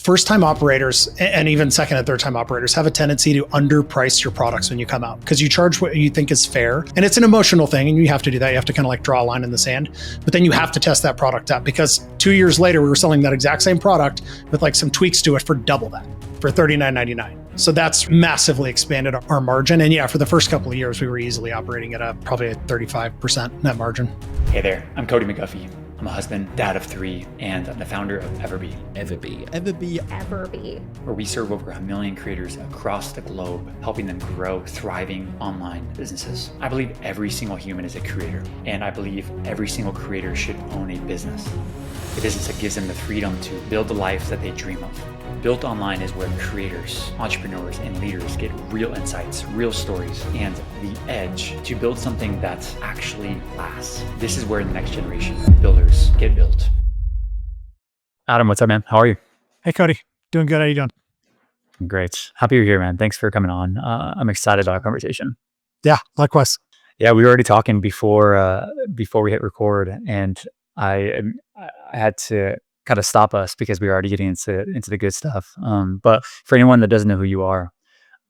first-time operators and even second and third-time operators have a tendency to underprice your products when you come out because you charge what you think is fair. And it's an emotional thing, and you have to do that. You have to kind of like draw a line in the sand. But then you have to test that product out because 2 years later, we were selling that exact same product with like some tweaks to it for double that, for $39.99. So that's massively expanded our margin. And yeah, for the first couple of years, we were easily operating at probably a 35% net margin. Hey there, I'm Cody McGuffie. I'm a husband, dad of 3, and I'm the founder of EverBee. EverBee. Where we serve over 1 million creators across the globe, helping them grow thriving online businesses. I believe every single human is a creator, and I believe every single creator should own a business. A business that gives them the freedom to build the life that they dream of. Built Online is where creators, entrepreneurs, and leaders get real insights, real stories, and the edge to build something that actually lasts. This is where the next generation of builders get built. Adam, what's up, man? How are you? Hey, Cody. Doing good. How you doing? Great. Happy you're here, man. Thanks for coming on. I'm excited about our conversation. Yeah, likewise. Yeah, we were already talking before we hit record, and I had to kind of stop us because we were already getting into the good stuff. But for anyone that doesn't know who you are,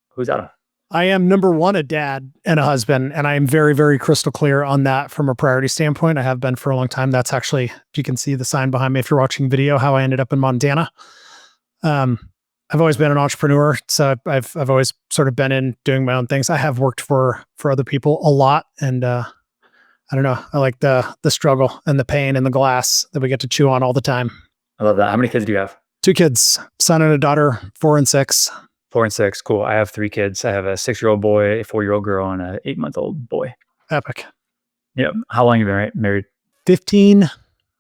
who's Adam? I am, number one, a dad and a husband, and I am very, very crystal clear on that from a priority standpoint. I have been for a long time. That's actually, you can see the sign behind me if you're watching video, how I ended up in Montana. I've always been an entrepreneur, so I've always sort of been in doing my own things. I have worked for other people a lot, and I don't know, I like the struggle and the pain and the glass that we get to chew on all the time. I love that. How many kids do you have? 2 kids, son and a daughter, 4 and 6. 4 and 6. Cool. I have 3 kids. I have a 6-year-old boy, a 4-year-old girl, and an 8-month-old boy. Epic. Yep. How long have you been married? 15.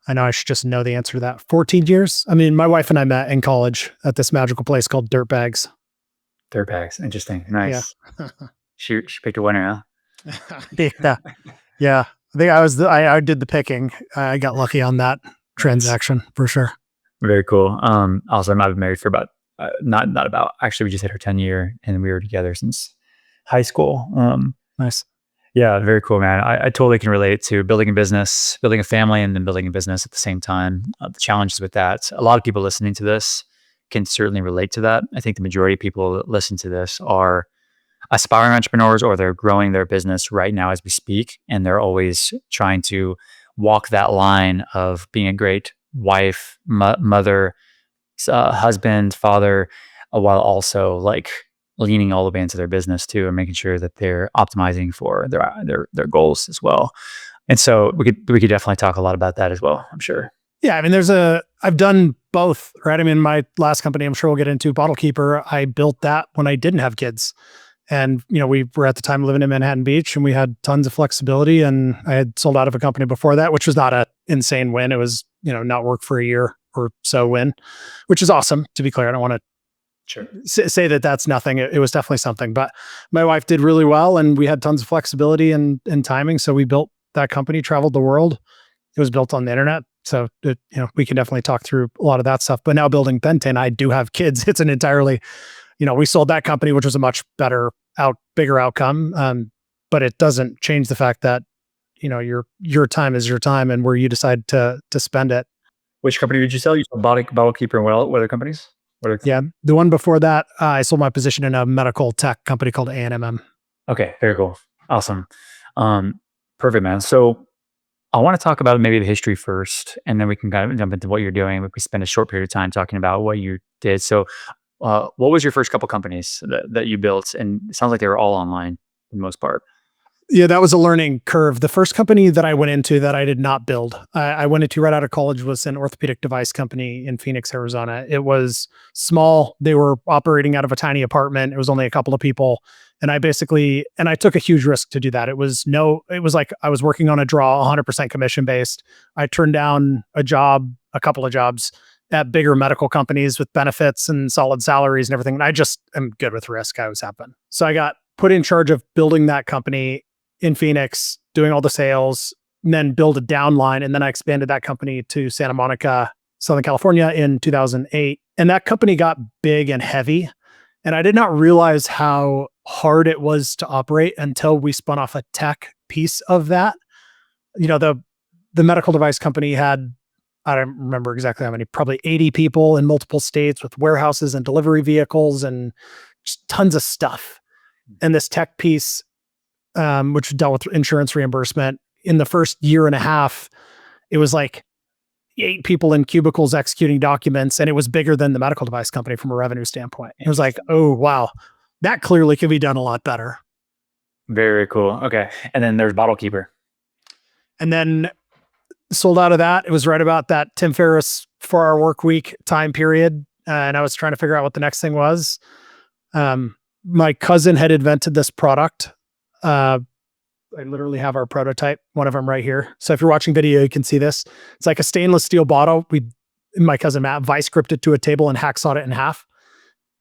I know I should just know the answer to that. 14 years. I mean, my wife and I met in college at this magical place called Dirtbags. Dirtbags. Interesting. Nice. Yeah. She picked a winner, huh? Yeah. I think I did the picking. I got lucky on that transaction for sure. Very cool. Also, I've been married for about, actually, we just hit our 10-year, and we were together since high school. Nice. Yeah, very cool, man. I totally can relate to building a business, building a family, and then building a business at the same time. The challenges with that. A lot of people listening to this can certainly relate to that. I think the majority of people that listen to this are aspiring entrepreneurs, or they're growing their business right now as we speak, and they're always trying to walk that line of being a great wife, mother, husband, father, while also like leaning all the way into their business too, and making sure that they're optimizing for their goals as well. And so we could definitely talk a lot about that as well, I'm sure. Yeah, I mean, I've done both, right? I mean, my last company, I'm sure we'll get into, Bottle Keeper, I built that when I didn't have kids. And, we were at the time living in Manhattan Beach, and we had tons of flexibility, and I had sold out of a company before that, which was not an insane win. It was, not work for a year or so win, which is awesome, to be clear. I don't want to say that that's nothing. It was definitely something, but my wife did really well, and we had tons of flexibility and timing. So we built that company, traveled the world. It was built on the internet. So, we can definitely talk through a lot of that stuff, but now building Pentane, I do have kids. It's an entirely, we sold that company, which was a much bigger outcome. But it doesn't change the fact that, your time is your time, and where you decide to spend it. Which company did you sell? You sold Bottle Keeper and what other companies? Yeah. The one before that, I sold my position in a medical tech company called A&MM. Okay. Very cool. Awesome. Perfect, man. So I want to talk about maybe the history first, and then we can kind of jump into what you're doing. We spend a short period of time talking about what you did. So what was your first couple companies that you built? And it sounds like they were all online for the most part. Yeah, that was a learning curve. The first company that I went into that I did not build, I went into right out of college, was an orthopedic device company in Phoenix, Arizona. It was small. They were operating out of a tiny apartment. It was only a couple of people. And I took a huge risk to do that. It was like I was working on a draw, 100% commission based. I turned down a couple of jobs at bigger medical companies with benefits and solid salaries and everything. And I just am good with risk. I always have been. So I got put in charge of building that company in Phoenix, doing all the sales, and then build a downline. And then I expanded that company to Santa Monica, Southern California in 2008. And that company got big and heavy. And I did not realize how hard it was to operate until we spun off a tech piece of that. The medical device company had I don't remember exactly how many, probably 80 people in multiple states with warehouses and delivery vehicles and just tons of stuff. And this tech piece, which dealt with insurance reimbursement, in the first year and a half, it was like 8 people in cubicles executing documents, and it was bigger than the medical device company from a revenue standpoint. It was like, oh, wow, that clearly could be done a lot better. Very, very cool. Okay. And then there's Bottle Keeper. And then sold out of that. It was right about that Tim Ferriss 4-hour work week time period. And I was trying to figure out what the next thing was. My cousin had invented this product. I literally have our prototype, one of them right here. So if you're watching video, you can see this. It's like a stainless steel bottle. My cousin Matt vice gripped it to a table and hacksawed it in half.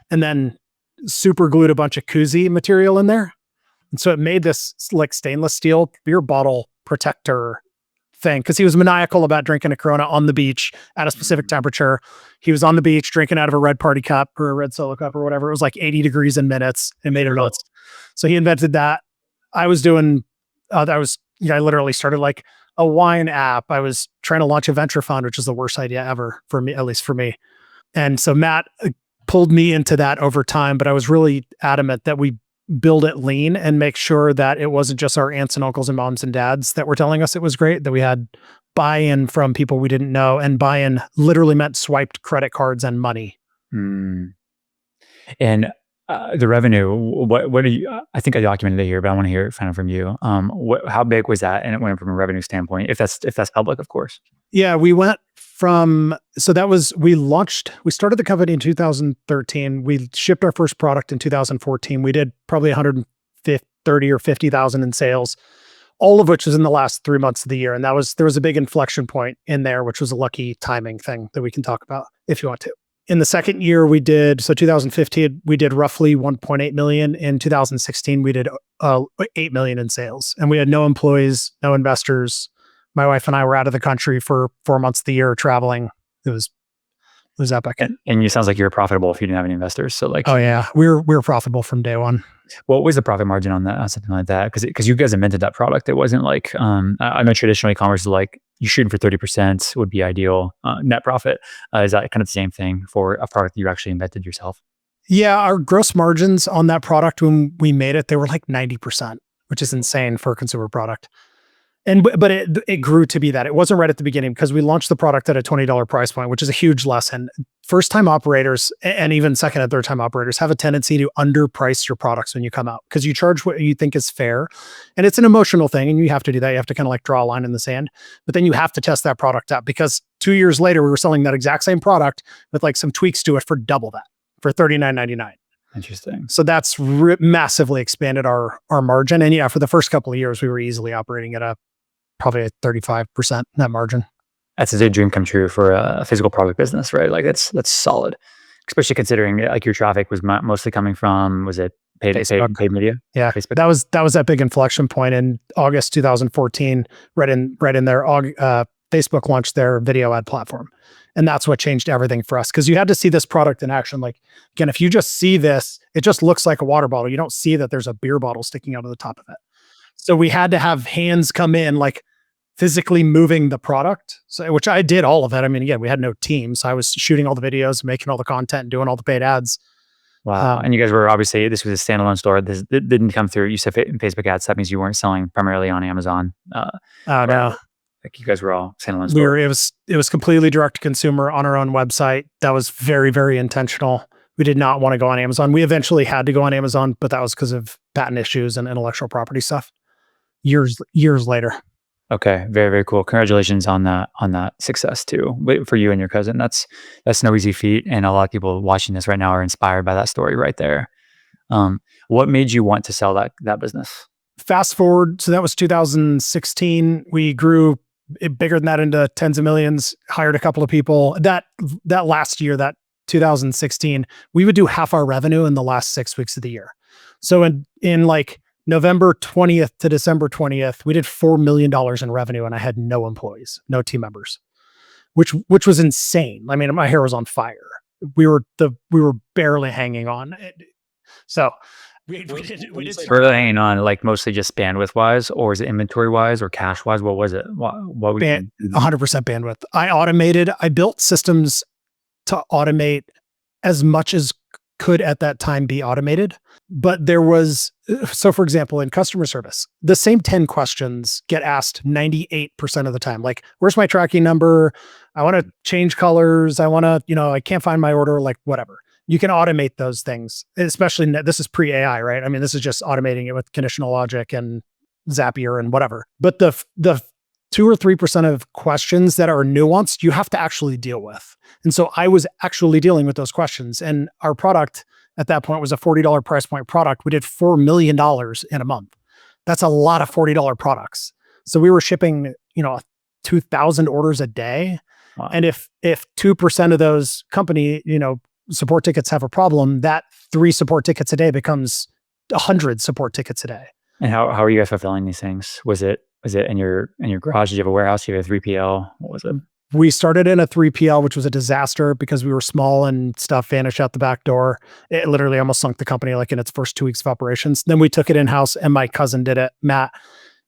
And then super glued a bunch of koozie material in there. And so it made this like stainless steel beer bottle protector thing, because he was maniacal about drinking a Corona on the beach at a specific temperature. He was on the beach drinking out of a red party cup or a red solo cup or whatever. It was like 80 degrees in minutes. It made it nuts. So he invented that. I was doing, I literally started like a wine app. I was trying to launch a venture fund, which is the worst idea ever for me, at least for me. And so Matt pulled me into that over time, but I was really adamant that we build it lean and make sure that it wasn't just our aunts and uncles and moms and dads that were telling us it was great, that we had buy-in from people we didn't know, and buy-in literally meant swiped credit cards and money. And the revenue, what do you, I think I documented it here, but I want to hear it kind of from you. How big was that? And it went from a revenue standpoint, if that's public, of course. Yeah, we went from, we started the company in 2013. We shipped our first product in 2014. We did probably 130 or 50,000 in sales, all of which was in the last 3 months of the year. And there was a big inflection point in there, which was a lucky timing thing that we can talk about if you want to. In the second year 2015, we did roughly 1.8 million. In 2016, we did 8 million in sales, and we had no employees, no investors. My wife and I were out of the country for 4 months of the year traveling. It was epic. And you sounds like you're profitable if you didn't have any investors. So like, oh yeah, we were profitable from day one. What was the profit margin on that, on something like that? Because you guys invented that product. It wasn't like, I know traditional e-commerce is like, you shooting for 30% would be ideal net profit. Is that kind of the same thing for a product that you actually invented yourself? Yeah, our gross margins on that product when we made it, they were like 90%, which is insane for a consumer product. But it grew to be that. It wasn't right at the beginning because we launched the product at a $20 price point, which is a huge lesson. First-time operators and even second and third-time operators have a tendency to underprice your products when you come out because you charge what you think is fair. And it's an emotional thing, and you have to do that. You have to kind of like draw a line in the sand. But then you have to test that product out, because 2 years later, we were selling that exact same product with like some tweaks to it for double that, for $39.99. Interesting. So that's massively expanded our margin. And yeah, for the first couple of years, we were easily operating at probably a 35% net margin. That's a dream come true for a physical product business, right? Like that's solid, especially considering like your traffic was mostly coming from, was it paid media? Yeah, Facebook. That was that big inflection point in August 2014. Right in there, Facebook launched their video ad platform, and that's what changed everything for us, because you had to see this product in action. Like again, if you just see this, it just looks like a water bottle. You don't see that there's a beer bottle sticking out of the top of it. So we had to have hands come in, like physically moving the product. So, which I did all of it. I mean, again, we had no team. So I was shooting all the videos, making all the content, doing all the paid ads. Wow. And you guys were obviously, this was a standalone store. This didn't come through. You said Facebook ads. That means you weren't selling primarily on Amazon. Oh, no. Like you guys were all standalone store. It was completely direct to consumer on our own website. That was very, very intentional. We did not want to go on Amazon. We eventually had to go on Amazon, but that was because of patent issues and intellectual property stuff. Years later. Okay, very, very cool. Congratulations on that success too, for you and your cousin. That's no easy feat, and a lot of people watching this right now are inspired by that story right there. What made you want to sell that business? Fast forward, so that was 2016. We grew bigger than that into tens of millions. Hired a couple of people. That last year, that 2016, we would do half our revenue in the last 6 weeks of the year. So in like November 20th to December 20th, we did $4 million in revenue, and I had no employees, no team members, which was insane. I mean, my hair was on fire. We were barely hanging on. So We did start. Or hanging on, like mostly just bandwidth wise, or is it inventory wise or cash wise? What was it? What would you 100% bandwidth. I built systems to automate as much as could at that time be automated. But there was, so for example, in customer service, the same 10 questions get asked 98% of the time. Like, where's my tracking number? I want to change colors. I want to, I can't find my order, like whatever. You can automate those things, especially this is pre-AI, right? I mean, this is just automating it with conditional logic and Zapier and whatever. But the 2 or 3% of questions that are nuanced, you have to actually deal with. And so I was actually dealing with those questions. And our product at that point was a $40 price point product. We did $4 million in a month. That's a lot of $40 products. So we were shipping, 2,000 orders a day. Wow. And if 2% of those company, support tickets have a problem, that 3 support tickets a day becomes 100 support tickets a day. And how are you guys fulfilling these things? Was it in your garage? Did you have a warehouse? Did you have a 3PL? What was it? We started in a 3PL, which was a disaster because we were small and stuff vanished out the back door. It literally almost sunk the company like in its first 2 weeks of operations. Then we took it in-house and my cousin did it, Matt,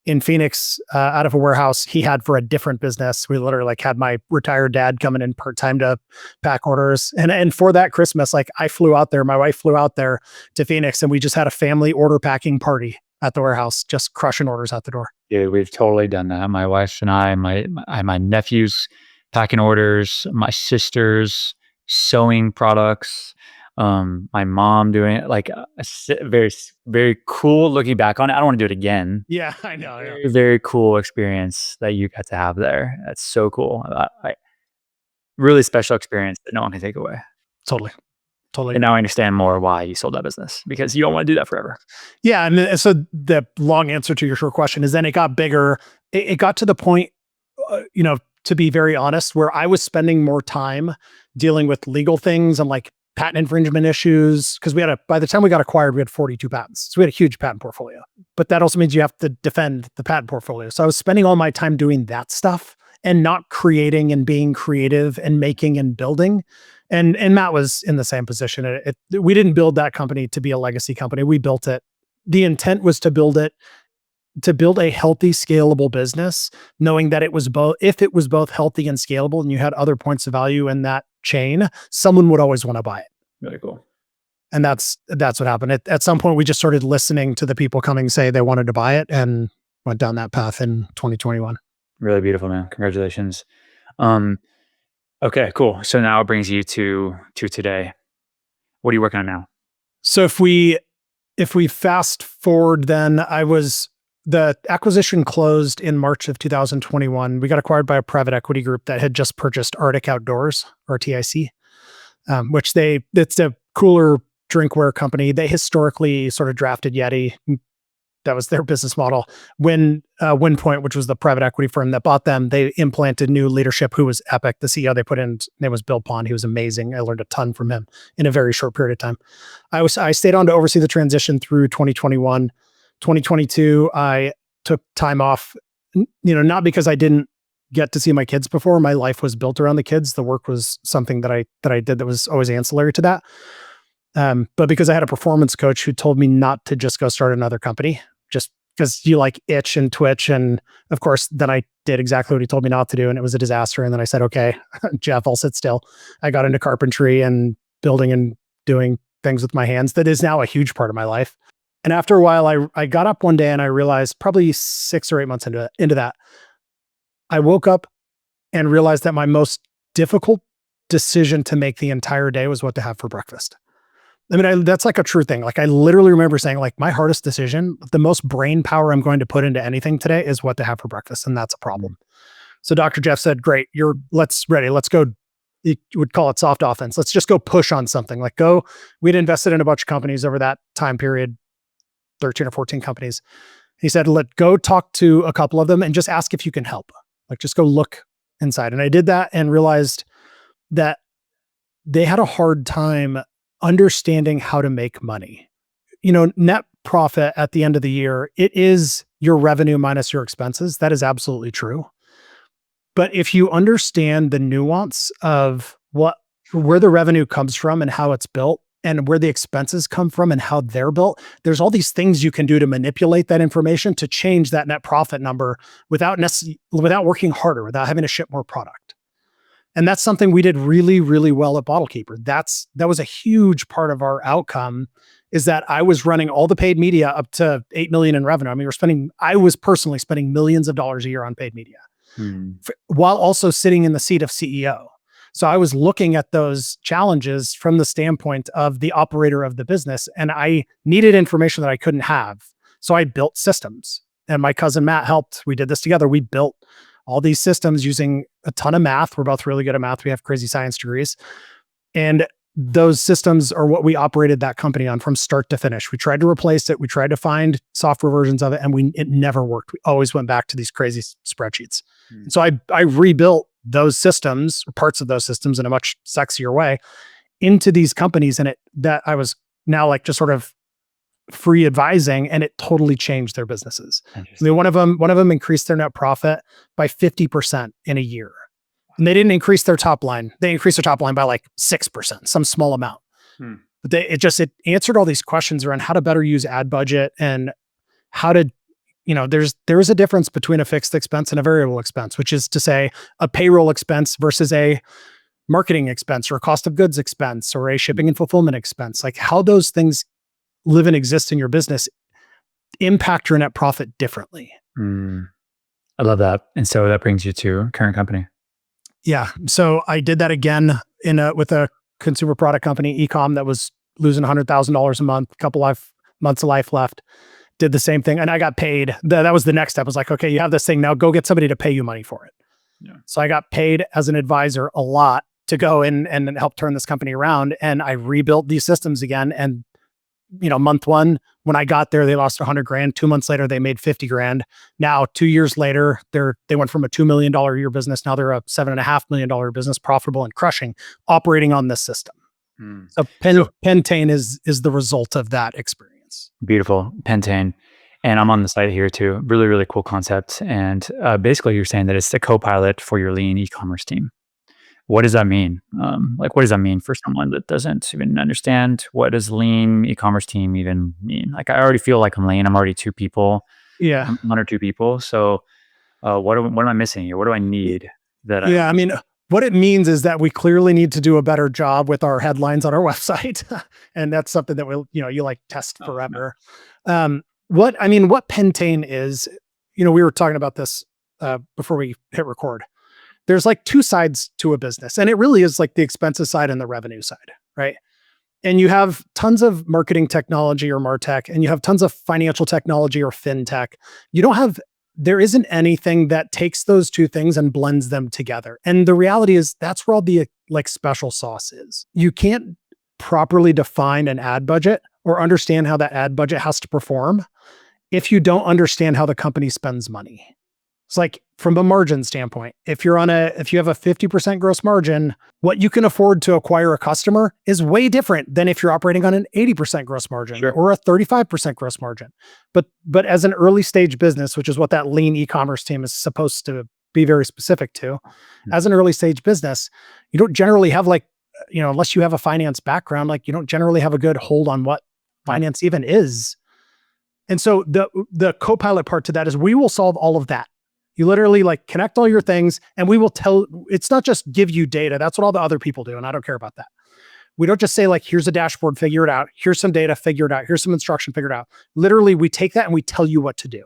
in Phoenix, out of a warehouse he had for a different business. We literally had my retired dad coming in part-time to pack orders. And for that Christmas, I flew out there, my wife flew out there to Phoenix and we just had a family order packing party at the warehouse, just crushing orders out the door. Dude, we've totally done that. My wife and I, my nephews packing orders, my sisters sewing products, my mom doing it. Like very, very cool looking back on it. I don't want to do it again. Yeah, I know. Very, very cool experience that you got to have there. That's so cool. Really special experience that no one can take away. Totally. And now I understand more why you sold that business, because you don't want to do that forever. Yeah. And so the long answer to your short question is then it got bigger. It got to the point, to be very honest, where I was spending more time dealing with legal things and patent infringement issues. Cause by the time we got acquired, we had 42 patents. So we had a huge patent portfolio, but that also means you have to defend the patent portfolio. So I was spending all my time doing that stuff and not creating and being creative and making and building. And Matt was in the same position. We didn't build that company to be a legacy company. We built it. The intent was to build a healthy, scalable business, knowing that if it was both healthy and scalable and you had other points of value in that chain, someone would always want to buy it. Really cool. And that's what happened. At some point, we just started listening to the people coming say they wanted to buy it and went down that path in 2021. Really beautiful, man. Congratulations. Okay, cool. So now it brings you to today. What are you working on now? So if we fast forward, then the acquisition closed in March of 2021. We got acquired by a private equity group that had just purchased Arctic Outdoors, or TIC, which it's a cooler drinkware company. They historically sort of drafted Yeti. That was their business model. When Windpoint, which was the private equity firm that bought them, they implanted new leadership who was epic. The CEO they put in, his name was Bill Pond. He was amazing. I learned a ton from him in a very short period of time. I stayed on to oversee the transition through 2021. 2022, I took time off, not because I didn't get to see my kids before. My life was built around the kids. The work was something that I did that was always ancillary to that. But because I had a performance coach who told me not to just go start another company, just because you itch and twitch. And of course, then I did exactly what he told me not to do. And it was a disaster. And then I said, okay, Jeff, I'll sit still. I got into carpentry and building and doing things with my hands. That is now a huge part of my life. And after a while, I got up one day and I realized, probably 6 or 8 months into that, I woke up and realized that my most difficult decision to make the entire day was what to have for breakfast. I mean, that's a true thing. I literally remember saying, my hardest decision, the most brain power I'm going to put into anything today is what to have for breakfast. And that's a problem. So Dr. Jeff said, great, let's go. You would call it soft offense. Let's just go push on something. We'd invested in a bunch of companies over that time period, 13 or 14 companies. He said, go talk to a couple of them and just ask if you can help. Just go look inside. And I did that and realized that they had a hard time understanding how to make money. Net profit at the end of the year, it is your revenue minus your expenses. That is absolutely true. But if you understand the nuance of where the revenue comes from and how it's built, and where the expenses come from and how they're built, there's all these things you can do to manipulate that information to change that net profit number without working harder, without having to ship more product. And that's something we did really, really well at Bottle Keeper. That was a huge part of our outcome, is that I was running all the paid media up to 8 million in revenue. I mean, I was personally spending millions of dollars a year on paid media while also sitting in the seat of CEO. So I was looking at those challenges from the standpoint of the operator of the business, and I needed information that I couldn't have. So I built systems, and my cousin Matt helped. We did this together. We built all these systems using a ton of math. We're both really good at math. We have crazy science degrees. And those systems are what we operated that company on from start to finish. We tried to replace it. We tried to find software versions of it, and it never worked. We always went back to these crazy spreadsheets. So I rebuilt those systems, or parts of those systems, in a much sexier way into these companies. And that I was now like just sort of free advising, and it totally changed their businesses. I mean, one of them increased their net profit by 50% in a year. And they didn't increase their top line. They increased their top line by like 6%, some small amount. But it answered all these questions around how to better use ad budget and how to, there is a difference between a fixed expense and a variable expense, which is to say a payroll expense versus a marketing expense or a cost of goods expense or a shipping and fulfillment expense. Like how those things live and exist in your business impact your net profit differently. I love that. And so that brings you to current company. Yeah. So I did that again with a consumer product company, e-com, that was losing $100,000 a month, months of life left. Did the same thing. And I got paid. That was the next step. I was like, okay, you have this thing now, go get somebody to pay you money for it. Yeah. So I got paid as an advisor a lot to go in and help turn this company around. And I rebuilt these systems again. And month one, when I got there, they lost $100,000. 2 months later, they made $50,000. Now, 2 years later, they went from a $2 million a year business. Now they're a $7.5 million business, profitable and crushing, operating on this system. So Pentane is the result of that experience. Beautiful. Pentane. And I'm on the site here too. Really, really cool concept. And basically you're saying that it's the co-pilot for your lean e-commerce team. What does that mean? What does that mean for someone that doesn't even understand what does lean e-commerce team even mean? Like, I already feel like I'm lean. I'm already 2 people. Yeah. I'm under 2 people. So what am I missing here? What do I need? What it means is that we clearly need to do a better job with our headlines on our website. And that's something that you like test forever. What Pentane is, we were talking about this before we hit record. There's like 2 sides to a business, and it really is like the expenses side and the revenue side, right? And you have tons of marketing technology or MarTech, and you have tons of financial technology or FinTech. There isn't anything that takes those 2 things and blends them together. And the reality is that's where all the like special sauce is. You can't properly define an ad budget or understand how that ad budget has to perform if you don't understand how the company spends money. It's like from a margin standpoint, if you have a 50% gross margin, what you can afford to acquire a customer is way different than if you're operating on an 80% gross margin or a 35% gross margin. But as an early stage business, which is what that lean e-commerce team is supposed to be very specific to, as an early stage business, you don't generally have unless you have a finance background, you don't generally have a good hold on what finance even is. And so the co-pilot part to that is we will solve all of that. You literally connect all your things, and we will it's not just give you data. That's what all the other people do. And I don't care about that. We don't just say here's a dashboard, figure it out. Here's some data, figure it out. Here's some instruction, figure it out. Literally, we take that and we tell you what to do.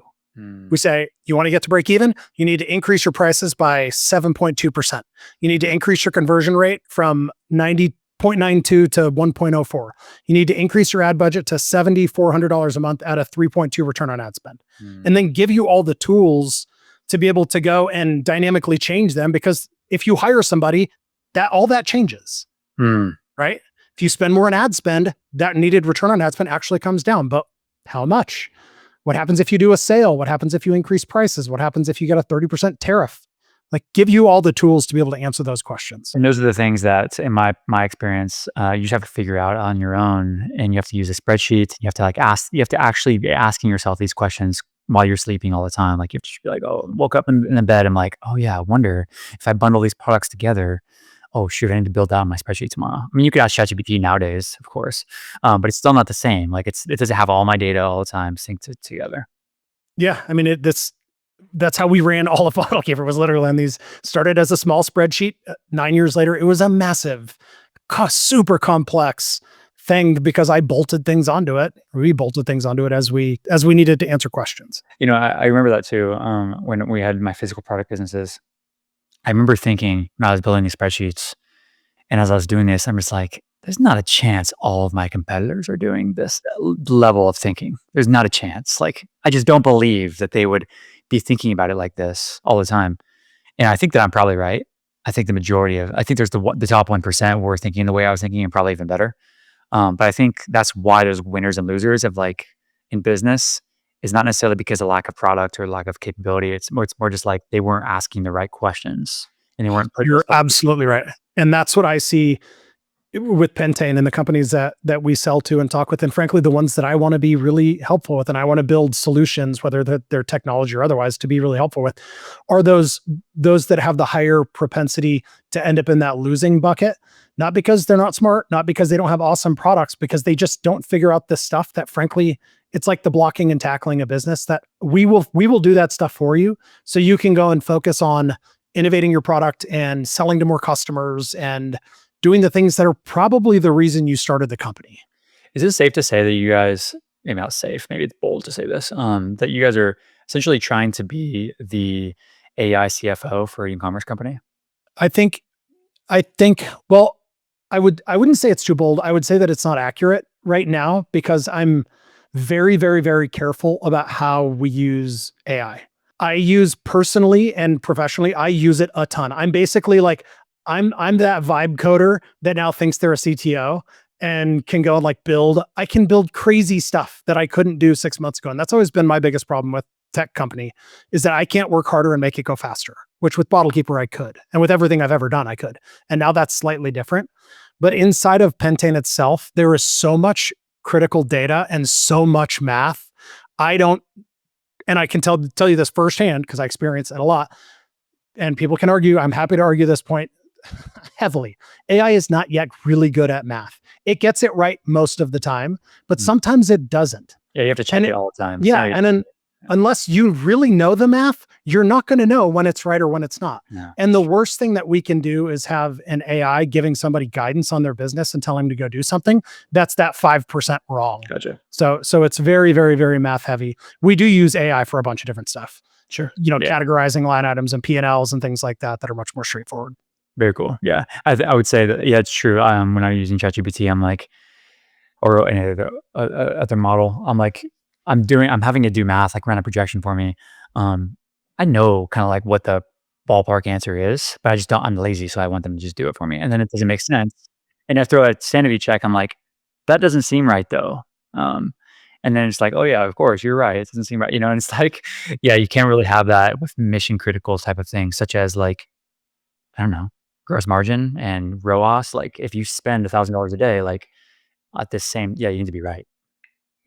We say, you want to get to break even? You need to increase your prices by 7.2%. You need to increase your conversion rate from 90.92 to 1.04. You need to increase your ad budget to $7,400 a month at a 3.2 return on ad spend. And then give you all the tools to be able to go and dynamically change them, because if you hire somebody, all that changes, right? If you spend more on ad spend, that needed return on ad spend actually comes down. But how much? What happens if you do a sale? What happens if you increase prices? What happens if you get a 30% tariff? Give you all the tools to be able to answer those questions. And those are the things that, in my experience, you just have to figure out on your own, and you have to use a spreadsheet. You have to you have to actually be asking yourself these questions while you're sleeping all the time. You have to be woke up in the bed. I'm like, oh yeah, I wonder if I bundle these products together, oh shoot, I need to build that on my spreadsheet tomorrow. I mean, you could ask ChatGPT nowadays, of course, but it's still not the same. Like it doesn't have all my data all the time synced together. Yeah, I mean, that's how we ran all of BottleKeeper, was literally on these. Started as a small spreadsheet. 9 years later, it was a massive, super complex thing because I bolted things onto it. We bolted things onto it as we needed to answer questions. I remember that too. When we had my physical product businesses, I remember thinking when I was building these spreadsheets, and as I was doing this, I'm just like, there's not a chance all of my competitors are doing this level of thinking. There's not a chance. Like, I just don't believe that they would be thinking about it like this all the time. And I think that I'm probably right. I think I think there's the top 1% were thinking the way I was thinking and probably even better. But I think that's why there's winners and losers of like in business is not necessarily because of lack of product or lack of capability. It's more just like they weren't asking the right questions and they weren't putting. You're absolutely right. And that's what I see with Pentane and the companies that we sell to and talk with, and frankly, the ones that I want to be really helpful with, and I want to build solutions, whether they're technology or otherwise, to be really helpful with, are those that have the higher propensity to end up in that losing bucket, not because they're not smart, not because they don't have awesome products, because they just don't figure out this stuff that, frankly, it's like the blocking and tackling a business that we will do that stuff for you, so you can go and focus on innovating your product and selling to more customers and doing the things that are probably the reason you started the company. Is it safe to say that you guys, maybe not safe, maybe it's bold to say this, that you guys are essentially trying to be the AI CFO for an e-commerce company? I think, well, I wouldn't say it's too bold. I would say that it's not accurate right now because I'm very, very, very careful about how we use AI. I use personally and professionally, I use it a ton. I'm basically like, I'm that vibe coder that now thinks they're a CTO and can go and like I can build crazy stuff that I couldn't do 6 months ago. And that's always been my biggest problem with tech company, is that I can't work harder and make it go faster, which with BottleKeeper I could. And with everything I've ever done, I could. And now that's slightly different. But inside of Pentane itself, there is so much critical data and so much math. And I can tell you this firsthand because I experience it a lot. And people can argue, I'm happy to argue this point heavily. AI is not yet really good at math. It gets it right most of the time, but sometimes it doesn't. Yeah, you have to check it all the time. Yeah, and then unless you really know the math, you're not going to know when it's right or when it's not. No. And the worst thing that we can do is have an AI giving somebody guidance on their business and telling them to go do something. That's that 5% wrong. Gotcha. So it's very, very, very math heavy. We do use AI for a bunch of different stuff. Sure. Categorizing line items and P&Ls and things like that are much more straightforward. Very cool. Yeah. I would say that, yeah, it's true. When I'm using ChatGPT, I'm like, or any other model, I'm like, I'm having to do math, like run a projection for me. I know kind of like what the ballpark answer is, but I'm lazy. So I want them to just do it for me. And then it doesn't make sense. And I throw a sanity check. I'm like, that doesn't seem right though. And then it's like, oh yeah, of course, you're right. It doesn't seem right. And it's like, yeah, you can't really have that with mission critical type of things, such as like, I don't know, gross margin and ROAS. Like if you spend $1,000 a day, like at this same, yeah, you need to be right.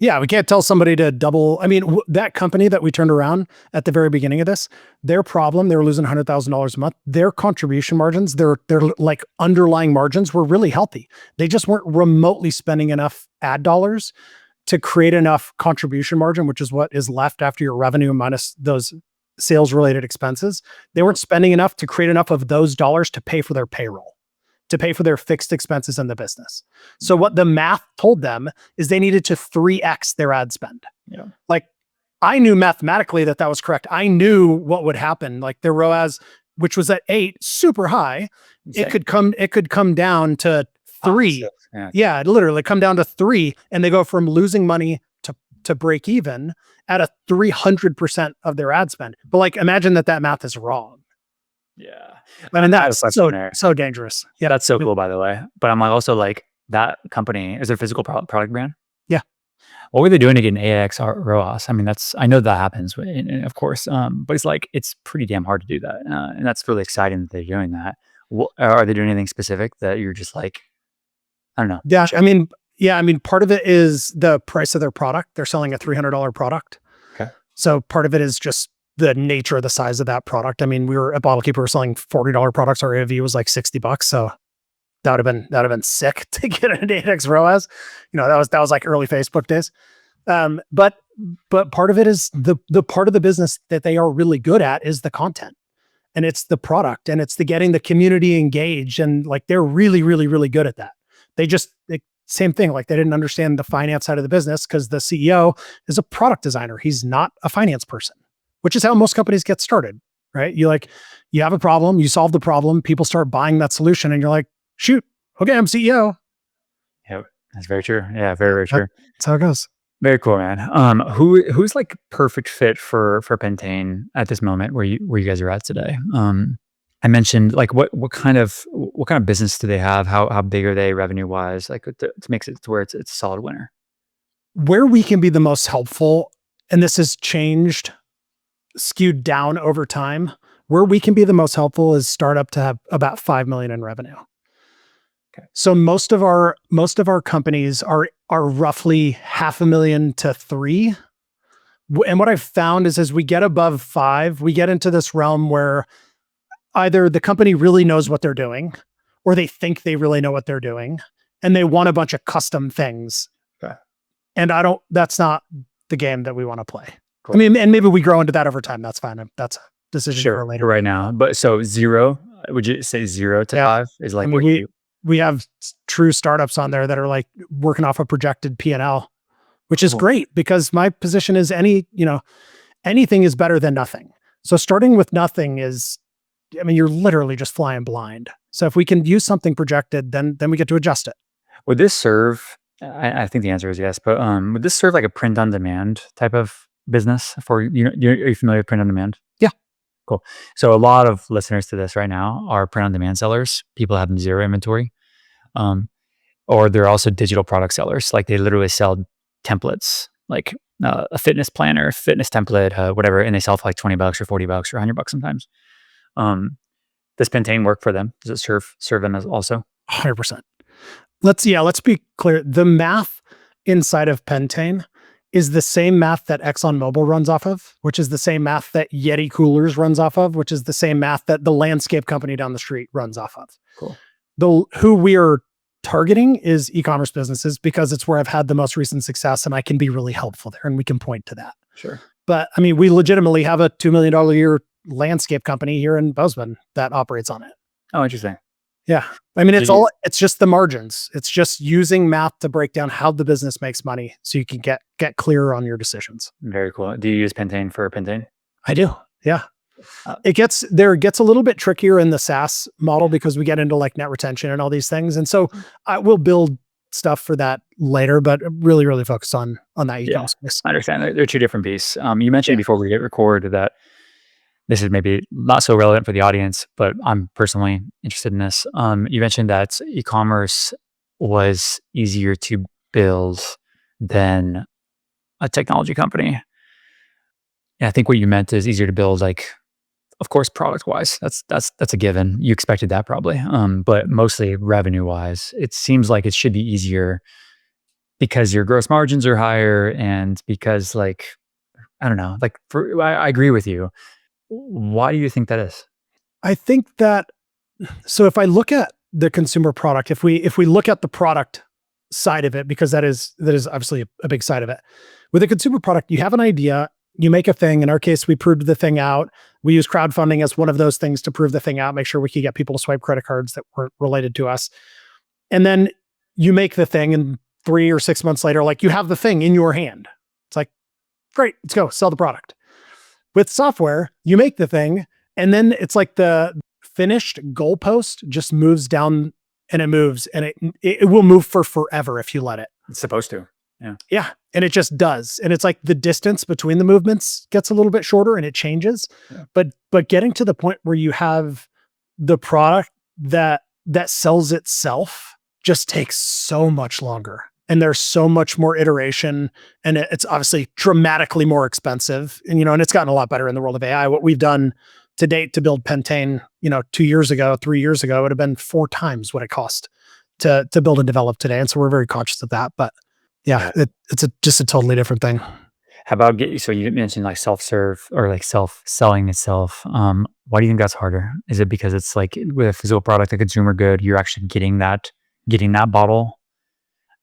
Yeah, we can't tell somebody to double. I mean, that company that we turned around at the very beginning of this, their problem, they were losing $100,000 a month. Their contribution margins, their like underlying margins were really healthy. They just weren't remotely spending enough ad dollars to create enough contribution margin, which is what is left after your revenue minus those sales related expenses. They weren't spending enough to create enough of those dollars to pay for their payroll, to pay for their fixed expenses in the business. So what the math told them is they needed to 3x their ad spend. Yeah. Like I knew mathematically that was correct. I knew what would happen. Like their ROAS, which was at 8, super high, it could come down to 3. Yeah, it literally come down to 3, and they go from losing money to break even at a 300% of their ad spend. But like, imagine that math is wrong. Yeah. I mean, that's so dangerous. Yeah. That's so cool, by the way. But I'm like, also like that company, is their physical product brand? Yeah. What were they doing to get an AX ROAS? I mean, I know that happens, of course. But it's like, it's pretty damn hard to do that. And that's really exciting that they're doing that. Are they doing anything specific that you're just like, I don't know. Yeah. I mean, part of it is the price of their product. They're selling a $300 product. Okay. So part of it is just the nature of the size of that product. I mean, we were at BottleKeeper, we were selling $40 products. Our AOV was like $60. So that would have been sick to get an 8x ROAS. That was like early Facebook days. But part of it is the part of the business that they are really good at is the content, and it's the product, and it's the getting the community engaged. And like, they're really, really, really good at that. Same thing. Like, they didn't understand the finance side of the business because the CEO is a product designer. He's not a finance person, which is how most companies get started, right? You have a problem, you solve the problem, people start buying that solution, and you're like, shoot, okay, I'm CEO. Yeah, that's very true. Yeah, very, very true. That's how it goes. Very cool, man. Who's like perfect fit for Pentane at this moment where you guys are at today? I mentioned like what kind of business do they have? How big are they revenue wise? Like to make it to where it's a solid winner. Where we can be the most helpful, and this has changed, skewed down over time. Where we can be the most helpful is startup to have about 5 million in revenue. Okay. So most of our companies are roughly 500,000 to 3. And what I've found is as we get above 5, we get into this realm where either the company really knows what they're doing, or they think they really know what they're doing, and they want a bunch of custom things. Okay. And that's not the game that we want to play. Cool. I mean, and maybe we grow into that over time. That's fine. That's a decision for later. Right now. But so 0, would you say 0 to 5 is like, we have true startups on there that are like working off a projected P&L, which is great, because my position is anything is better than nothing. So starting with nothing you're literally just flying blind. So if we can use something projected, then we get to adjust it. Would this serve, I think the answer is yes, but would this serve like a print on demand type of business for, are you familiar with print on demand? Yeah. Cool. So a lot of listeners to this right now are print on demand sellers. People have 0 inventory. Or they're also digital product sellers. Like they literally sell templates, like a fitness planner, fitness template, whatever, and they sell for like $20 or $40 or $100 sometimes. Does Pentane work for them? Does it serve them as also? 100%. Let's be clear. The math inside of Pentane is the same math that ExxonMobil runs off of, which is the same math that Yeti Coolers runs off of, which is the same math that the landscape company down the street runs off of. Cool. Who we are targeting is e-commerce businesses, because it's where I've had the most recent success, and I can be really helpful there, and we can point to that. Sure. But I mean, we legitimately have a $2 million a year landscape company here in Bozeman that operates on it. Oh, interesting. Yeah. I mean, it's just the margins. It's just using math to break down how the business makes money so you can get clearer on your decisions. Very cool. Do you use Pentane for Pentane? I do. Yeah. It gets a little bit trickier in the SaaS model because we get into like net retention and all these things. And so I will build stuff for that later, but really, really focus on that e-commerce space. I understand. They're two different pieces. You mentioned before we get recorded that this is maybe not so relevant for the audience, but I'm personally interested in this. You mentioned that e-commerce was easier to build than a technology company. And I think what you meant is easier to build, like, of course, product wise, that's a given. You expected that probably, but mostly revenue wise, it seems like it should be easier because your gross margins are higher, and because, like, I don't know, like I agree with you. Why do you think that is? I think that, so if I look at the consumer product, if we look at the product side of it, because that is obviously a big side of it. With a consumer product, you have an idea, you make a thing. In our case, we proved the thing out. We use crowdfunding as one of those things to prove the thing out, make sure we could get people to swipe credit cards that weren't related to us. And then you make the thing, and 3 or 6 months later, like, you have the thing in your hand. It's like, great, let's go sell the product. With software, you make the thing, and then it's like the finished goalpost just moves down, and it moves, and it will move for forever if you let it. It's supposed to. Yeah. Yeah. And it just does. And it's like the distance between the movements gets a little bit shorter, and it changes. Yeah. But getting to the point where you have the product that sells itself just takes so much longer. And there's so much more iteration, and it's obviously dramatically more expensive. And, and it's gotten a lot better in the world of AI. What we've done to date to build Pentane, 2 years ago, 3 years ago, it would have been 4 times what it cost to build and develop today. And so we're very conscious of that. But yeah, it's just a totally different thing. How about so you mentioned like self-serve or like self-selling itself. Why do you think that's harder? Is it because it's like with a physical product, a consumer good, you're actually getting that bottle?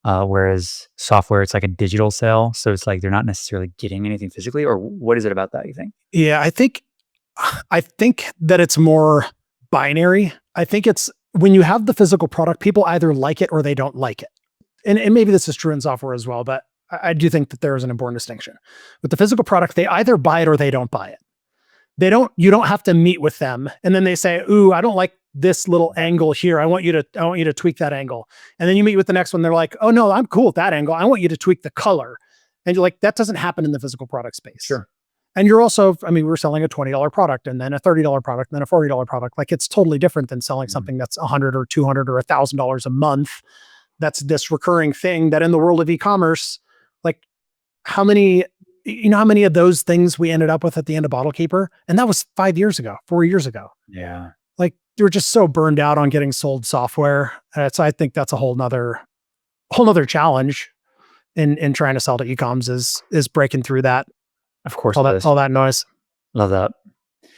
Whereas software, it's like a digital sale. So it's like they're not necessarily getting anything physically, or what is it about that you think? Yeah, I think that it's more binary. I think it's when you have the physical product, people either like it or they don't like it. And maybe this is true in software as well, but I do think that there is an important distinction. With the physical product, they either buy it or they don't buy it. You don't have to meet with them. And then they say, ooh, I don't like this little angle here. I want you to tweak that angle. And then you meet with the next one. They're like, oh no, I'm cool with that angle. I want you to tweak the color. And you're like, that doesn't happen in the physical product space. Sure. And you're also, I mean, we're selling a $20 product and then a $30 product and then a $40 product. Like it's totally different than selling something that's $100 or $200 or $1,000 a month. That's this recurring thing that in the world of e-commerce, like how many of those things we ended up with at the end of Bottle Keeper? And that was 5 years ago, 4 years ago. Yeah. Like they were just so burned out on getting sold software. So I think that's a whole nother challenge in trying to sell to e-coms is breaking through that. Of course. All that noise. Love that.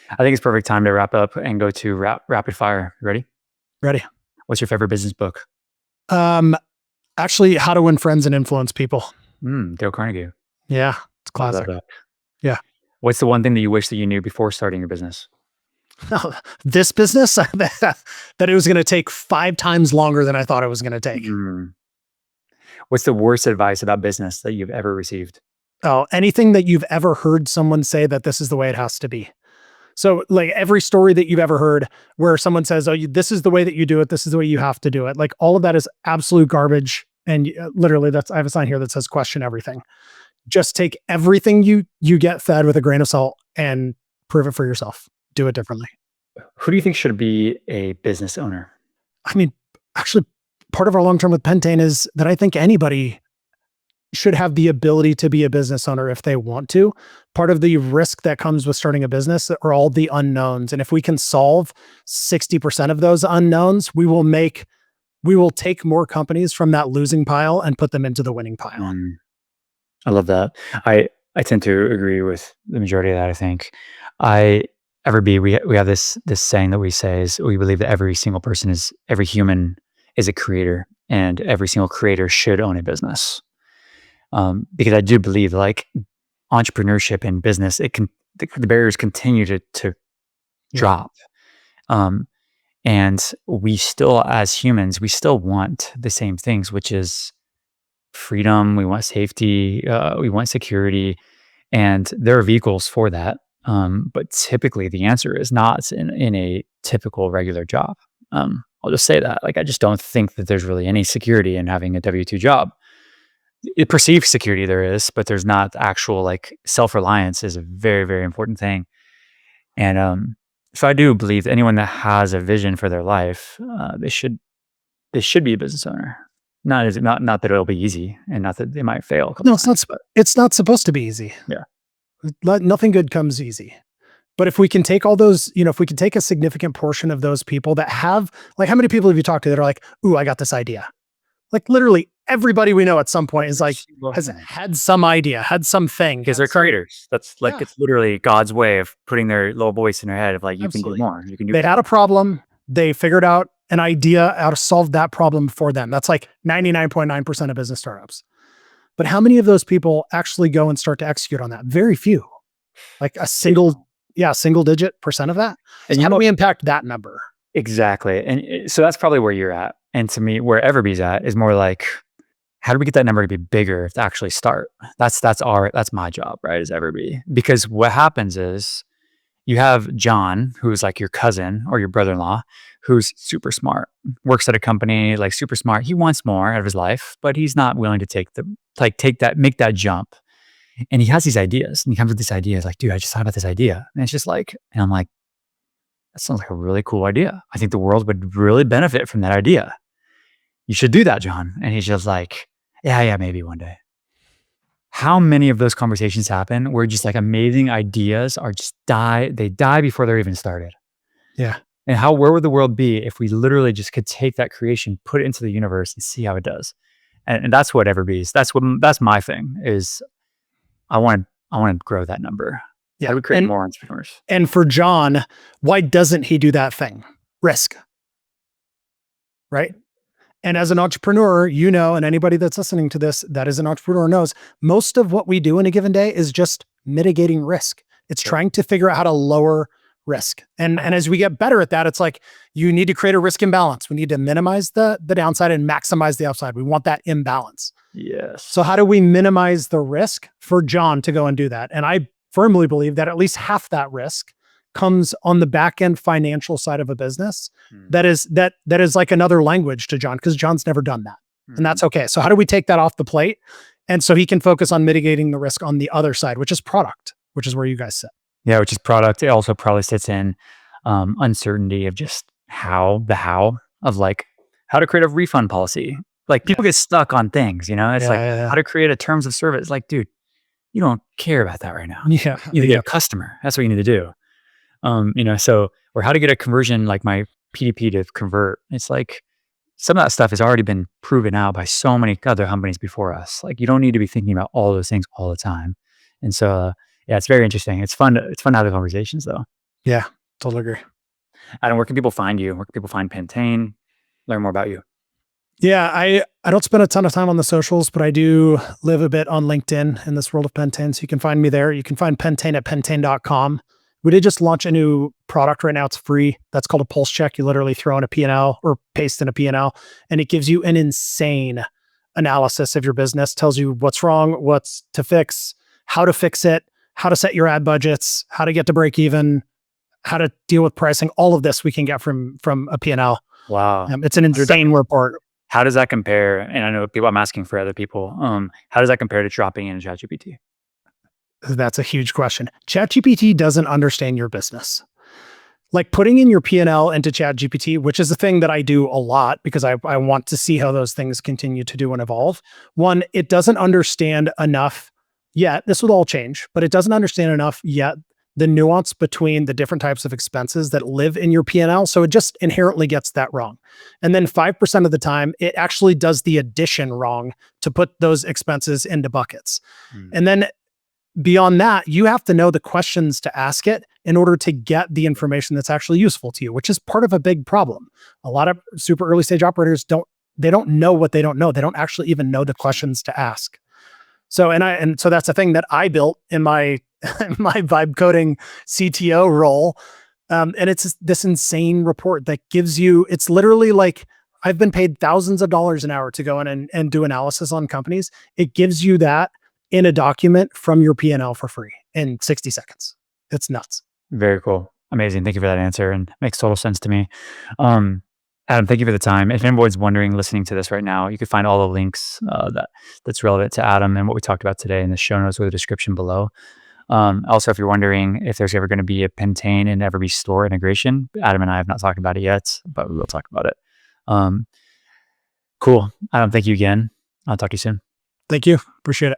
I think it's perfect time to wrap up and go to rapid fire. You ready? Ready. What's your favorite business book? Actually, How to Win Friends and Influence People. Dale Carnegie. Yeah, it's classic. Yeah. What's the one thing that you wish that you knew before starting your business? This business, that it was going to take 5 times longer than I thought it was going to take. What's the worst advice about business that you've ever received? Oh, anything that you've ever heard someone say that this is the way it has to be. So like every story that you've ever heard where someone says, oh, this is the way that you do it. This is the way you have to do it. Like all of that is absolute garbage. And literally I have a sign here that says question everything. Just take everything you get fed with a grain of salt and prove it for yourself. Do it differently. Who do you think should be a business owner? I mean, actually part of our long-term with Pentane is that I think anybody should have the ability to be a business owner if they want to. Part of the risk that comes with starting a business are all the unknowns. And if we can solve 60% of those unknowns, we will take more companies from that losing pile and put them into the winning pile. I love that. I tend to agree with the majority of that, I think. EverBee, we have this saying that we say is we believe that every human is a creator and every single creator should own a business. Because I do believe like entrepreneurship and business, the barriers continue to drop. And we still, as humans, we still want the same things, which is freedom. We want safety. We want security, and there are vehicles for that. But typically the answer is not in a typical regular job. I'll just say that. Like, I just don't think that there's really any security in having a W-2 job. Perceived security there is, but there's not actual, like, self-reliance is a very, very important thing. And so I do believe that anyone that has a vision for their life, they should be a business owner. Not that it'll be easy, and not that they might fail. No, it's not supposed to be easy. Yeah. Nothing good comes easy. But if we can take all those, if we can take a significant portion of those people that have, like, how many people have you talked to that are like, ooh, I got this idea? Like, literally everybody we know at some point is like, has had some idea, had something. Because they're creators. That's like, it's literally God's way of putting their little voice in their head of like, you can do more. You can do. They had a problem. They figured out an idea how to solve that problem for them. That's like 99.9% of business startups. But how many of those people actually go and start to execute on that? Very few. Like a single digit percent of that. And how do we impact that number? Exactly. And so that's probably where you're at. And to me, where EverBee's at is more like, how do we get that number to be bigger to actually start? That's my job, right? Is EverBee. Because what happens is you have John, who's like your cousin or your brother-in-law, who's super smart, works at a company, like super smart. He wants more out of his life, but he's not willing to make that jump. And he has these ideas, and he comes with these ideas like, dude, I just thought about this idea. And it's just like, and I'm like, that sounds like a really cool idea. I think the world would really benefit from that idea. You should do that, John. And he's just like, yeah, maybe one day. How many of those conversations happen where just like amazing ideas they die before they're even started? Yeah. And where would the world be if we literally just could take that creation, put it into the universe and see how it does? And that's what EverBee is. That's my thing is I want to I want to grow that number. Yeah. How do we create more entrepreneurs? And for John, why doesn't he do that thing? Risk. Right? And as an entrepreneur, you know, and anybody that's listening to this that is an entrepreneur knows, most of what we do in a given day is just mitigating risk. It's trying to figure out how to lower risk. And as we get better at that, it's like you need to create a risk imbalance. We need to minimize the downside and maximize the upside. We want that imbalance. Yes. So how do we minimize the risk for John to go and do that? And I firmly believe that at least half that risk comes on the back end financial side of a business. That is like another language to John, because John's never done that. And that's okay. So how do we take that off the plate? And so he can focus on mitigating the risk on the other side, which is product, which is where you guys sit. Yeah, which is product. It also probably sits in uncertainty of just how of like how to create a refund policy. Like people get stuck on things, you know, it's how to create a terms of service. Like, dude, you don't care about that right now. Yeah. You need to get a customer. That's what you need to do. You know, so, or how to get a conversion, like my PDP to convert. It's like some of that stuff has already been proven out by so many other companies before us. Like you don't need to be thinking about all those things all the time. And so, yeah, it's very interesting. It's fun to have the conversations though. Yeah, totally agree. Adam, where can people find you? Where can people find Pentane? Learn more about you. Yeah, I don't spend a ton of time on the socials, but I do live a bit on LinkedIn in this world of Pentane. So you can find me there. You can find Pentane at pentane.com. We did just launch a new product right now. It's free. That's called a pulse check. You literally throw in a P&L or paste in a P&L, and it gives you an insane analysis of your business, tells you what's wrong, what's to fix, how to fix it, how to set your ad budgets, how to get to break even, how to deal with pricing. All of this we can get from a P&L. Wow. It's an insane report. How does that compare? And I know I'm asking for other people. How does that compare to dropping in ChatGPT? That's a huge question. ChatGPT doesn't understand your business. Like putting in your P&L into ChatGPT, which is a thing that I do a lot because I want to see how those things continue to do and evolve. One, it doesn't understand enough yet. This will all change, but it doesn't understand enough yet the nuance between the different types of expenses that live in your P&L. So it just inherently gets that wrong. And then 5% of the time, it actually does the addition wrong to put those expenses into buckets. And then beyond that, you have to know the questions to ask it in order to get the information that's actually useful to you, which is part of a big problem. A lot of super early stage operators don't know what they don't know. They don't actually even know the questions to ask. So, so that's a thing that I built in my vibe coding CTO role. And it's this insane report that gives you, it's literally like, I've been paid thousands of dollars an hour to go in and do analysis on companies. It gives you that in a document from your P&L for free in 60 seconds. It's nuts. Very cool. Amazing. Thank you for that answer. And makes total sense to me. Adam, thank you for the time. If anyone's wondering, listening to this right now, you can find all the links that's relevant to Adam and what we talked about today in the show notes or the description below. Also, if you're wondering if there's ever going to be a Pentane and EverBee store integration, Adam and I have not talked about it yet, but we will talk about it. Cool. Adam, thank you again. I'll talk to you soon. Thank you. Appreciate it.